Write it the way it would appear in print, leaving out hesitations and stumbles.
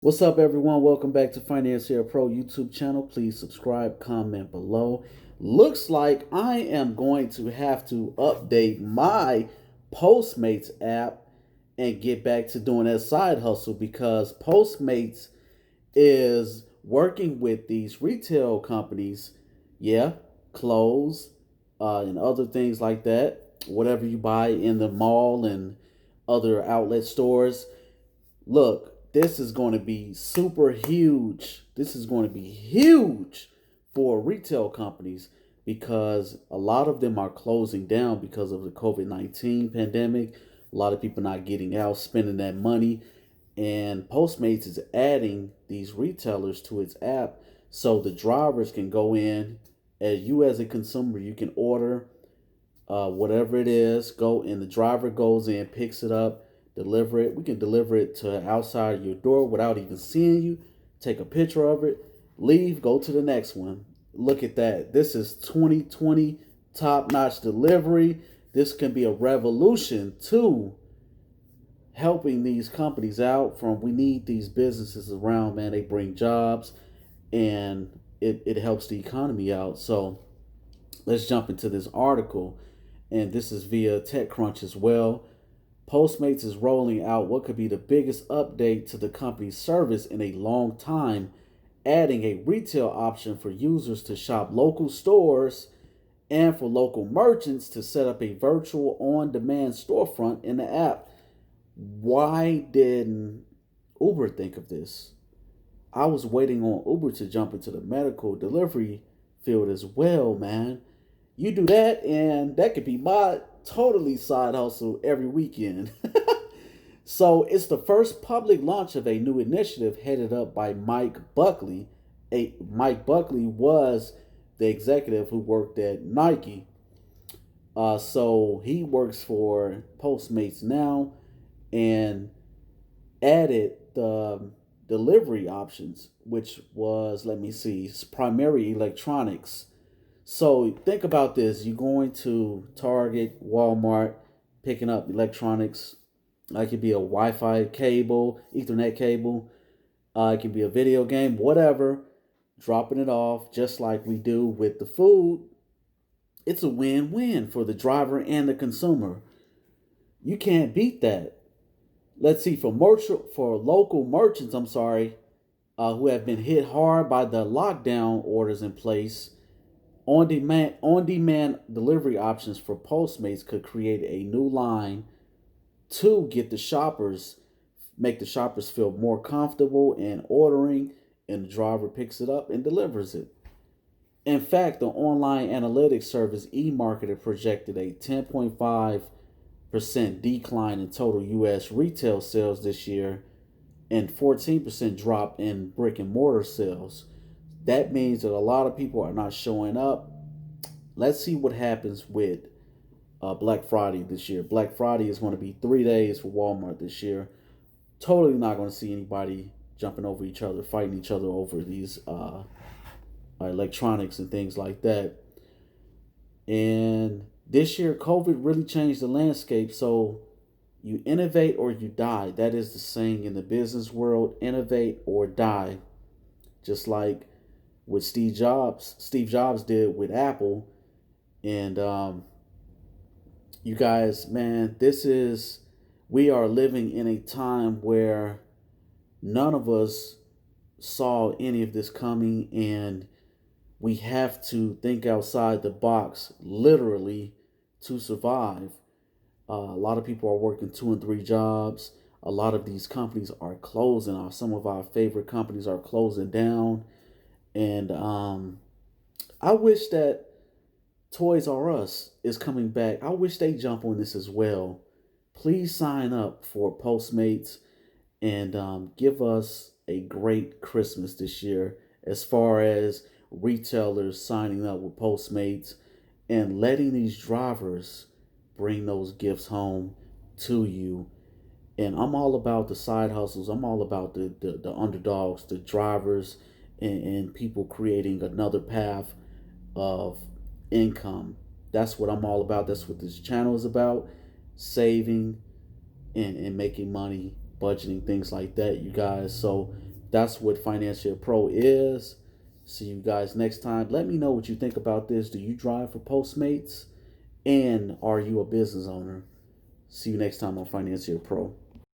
What's up, everyone? Welcome back to Financier Pro YouTube channel. Please subscribe, comment below. Looks like I am going to have to update my Postmates app and get back to doing that side hustle because Postmates is working with these retail companies. Yeah, clothes and other things like that. Whatever you buy in the mall and other outlet stores. Look, this is going to be super huge. This is going to be huge for retail companies because a lot of them are closing down because of the COVID-19 pandemic. A lot of people not getting out, spending that money. And Postmates is adding these retailers to its app so the drivers can go in. As you as a consumer, you can order whatever it is, go and the driver goes in, picks it up, deliver it. We can deliver it to outside your door without even seeing you. Take a picture of it, leave, go to the next one. Look at that. This is 2020 top-notch delivery. This can be a revolution too, helping these companies out. From we need these businesses around, man. They bring jobs and it helps the economy out. So let's jump into this article. And this is via TechCrunch as well. Postmates is rolling out what could be the biggest update to the company's service in a long time, adding a retail option for users to shop local stores and for local merchants to set up a virtual on-demand storefront in the app. Why didn't Uber think of this? I was waiting on Uber to jump into the medical delivery field as well, man. You do that, and that could be my totally side hustle every weekend. So it's the first public launch of a new initiative headed up by Mike Buckley. Mike Buckley was the executive who worked at Nike. So he works for Postmates now and added the delivery options, which was, let me see, primary electronics. So think about this. You're going to Target, Walmart, picking up electronics. It could be a Wi-Fi cable, Ethernet cable. It could be a video game, whatever. Dropping it off just like we do with the food. It's a win-win for the driver and the consumer. You can't beat that. Let's see, for local merchants, who have been hit hard by the lockdown orders in place, on demand delivery options for Postmates could create a new line to make the shoppers feel more comfortable in ordering, and the driver picks it up and delivers it. In fact, the online analytics service eMarketer projected a 10.5% decline in total U.S. retail sales this year and 14% drop in brick and mortar sales. That means that a lot of people are not showing up. Let's see what happens with Black Friday this year. Black Friday is going to be 3 days for Walmart this year. Totally not going to see anybody jumping over each other, fighting each other over these electronics and things like that. And this year, COVID really changed the landscape. So you innovate or you die. That is the saying in the business world: innovate or die. Just like what Steve Jobs did with Apple. And you guys, man, we are living in a time where none of us saw any of this coming, and we have to think outside the box, literally, to survive. A lot of people are working 2 and 3 jobs. A lot of these companies are closing. Some of our favorite companies are closing down. And I wish that Toys R Us is coming back. I wish they jump on this as well. Please sign up for Postmates and give us a great Christmas this year as far as retailers signing up with Postmates and letting these drivers bring those gifts home to you. And I'm all about the side hustles. I'm all about the underdogs, the drivers, and people creating another path of income. That's what I'm all about. That's what this channel is about. Saving and making money, budgeting, things like that, you guys. So That's what Financier Pro is. See you guys next time. Let me know what you think about this. Do you drive for Postmates? And are you a business owner? See you next time on Financier Pro.